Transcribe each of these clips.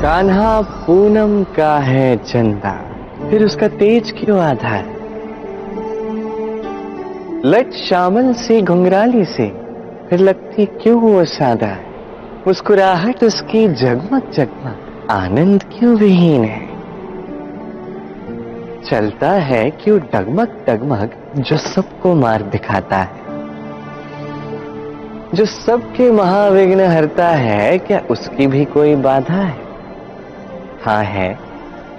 कान्हा पूनम का है चंदा, फिर उसका तेज क्यों आधा है। लट श्यामल से घुंघराली से, फिर लगती क्यों वो सादा है। मुस्कुराहट उसकी जगमग जगमग, आनंद क्यों विहीन है। चलता है क्यों डगमग डगमग, जो सबको मार दिखाता है। जो सबके महाविघ्न हरता है, क्या उसकी भी कोई बाधा है। हाँ है,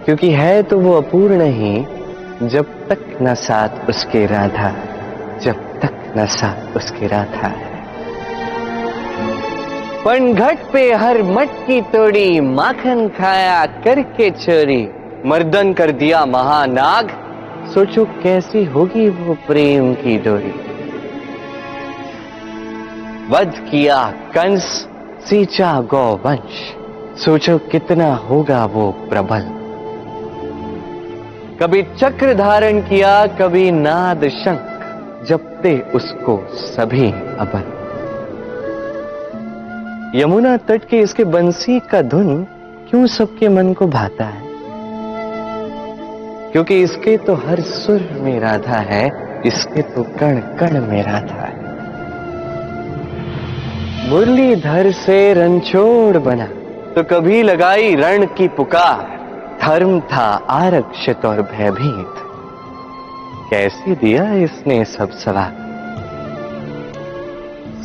क्योंकि है तो वो अपूर्ण ही, जब तक न साथ उसके राधा, जब तक न साथ उसके राधा है। पनघट पे हर मटकी तोड़ी, माखन खाया करके चोरी। मर्दन कर दिया महानाग, सोचो कैसी होगी वो प्रेम की डोरी। वध किया कंस, सींचा गौवंश, सोचो कितना होगा वो प्रबल। कभी चक्र धारण किया, कभी नाद शंख, जपते उसको सभी अबल। यमुना तट के इसके बंसी का धुन क्यों सबके मन को भाता है। क्योंकि इसके तो हर सुर में राधा है, इसके तो कण कण में राधा है। मुरलीधर से रणछोड़ बना, तो कभी लगाई रण की पुकार। धर्म था आरक्षित और भयभीत, कैसे दिया इसने सब सवार।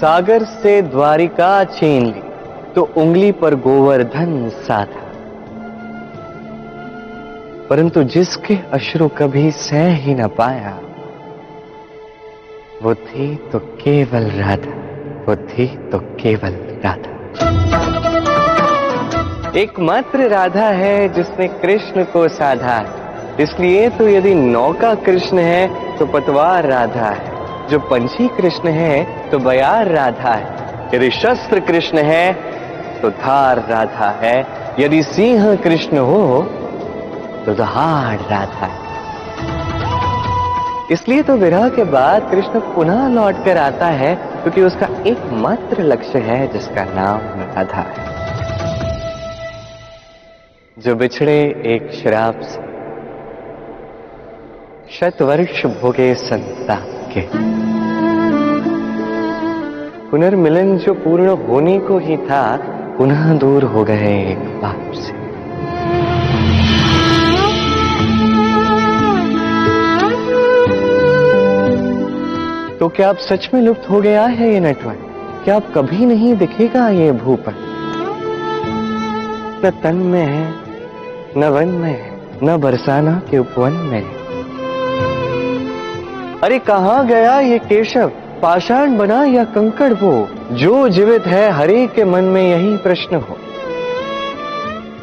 सागर से द्वारिका छीन ली, तो उंगली पर गोवर्धन साधा। परंतु जिसके अश्रु कभी सह ही न पाया, वो थी तो केवल राधा, वो थी तो केवल राधा। एकमात्र राधा है जिसने कृष्ण को साधा, इसलिए तो यदि नौका कृष्ण है तो पतवार राधा है। जो पंछी कृष्ण है तो बयार राधा है। यदि शस्त्र कृष्ण है तो धार राधा है। यदि सिंह कृष्ण हो तो दहाड़ राधा है। इसलिए तो विरह के बाद कृष्ण पुनः लौट कर आता है, क्योंकि उसका एकमात्र लक्ष्य है जिसका नाम राधा है। जो बिछड़े एक शराब से, शतवर्ष भोगे संताप के। पुनर्मिलन जो पूर्ण होने को ही था, पुनः दूर हो गए एक बाप से। तो क्या अब सच में लुप्त हो गया है ये नटवर? क्या अब कभी नहीं दिखेगा ये भूपन? न तन में है, न वन में है, न बरसाना के उपवन में है। अरे कहाँ गया ये केशव? पाषाण बना या कंकड़ वो? जो जीवित है हरे के मन में यही प्रश्न हो।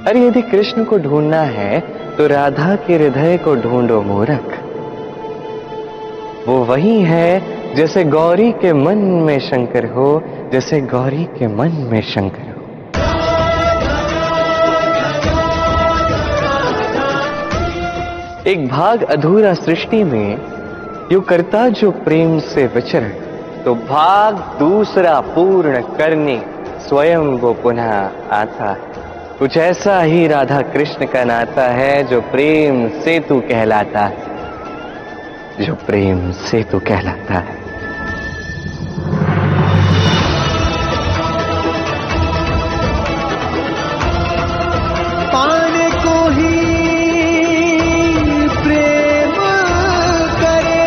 अरे यदि कृष्ण को ढूंढना है तो राधा के हृदय को ढूंढो मूर्ख। वो वही है जैसे गौरी के मन में शंकर हो, जैसे गौरी के मन में शंकर हो। एक भाग अधूरा सृष्टि में यूं करता जो प्रेम से विचरण, तो भाग दूसरा पूर्ण करने स्वयं वो पुनः आता है। कुछ ऐसा ही राधा कृष्ण का नाता है, जो प्रेम सेतु कहलाता है, जो प्रेम सेतु कहलाता है। पाने को ही प्रेम करे,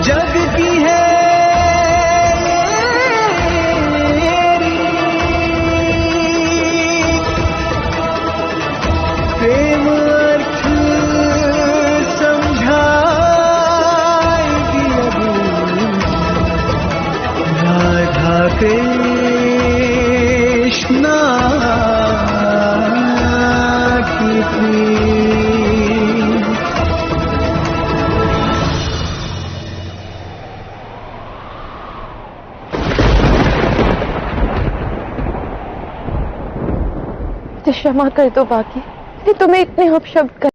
जग की है प्रेम अर्थ समझाएगी अब राधा कृष्ण की प्रेम। तो क्षमा कर दो बाकी, तुम्हें इतने अपशब्द कर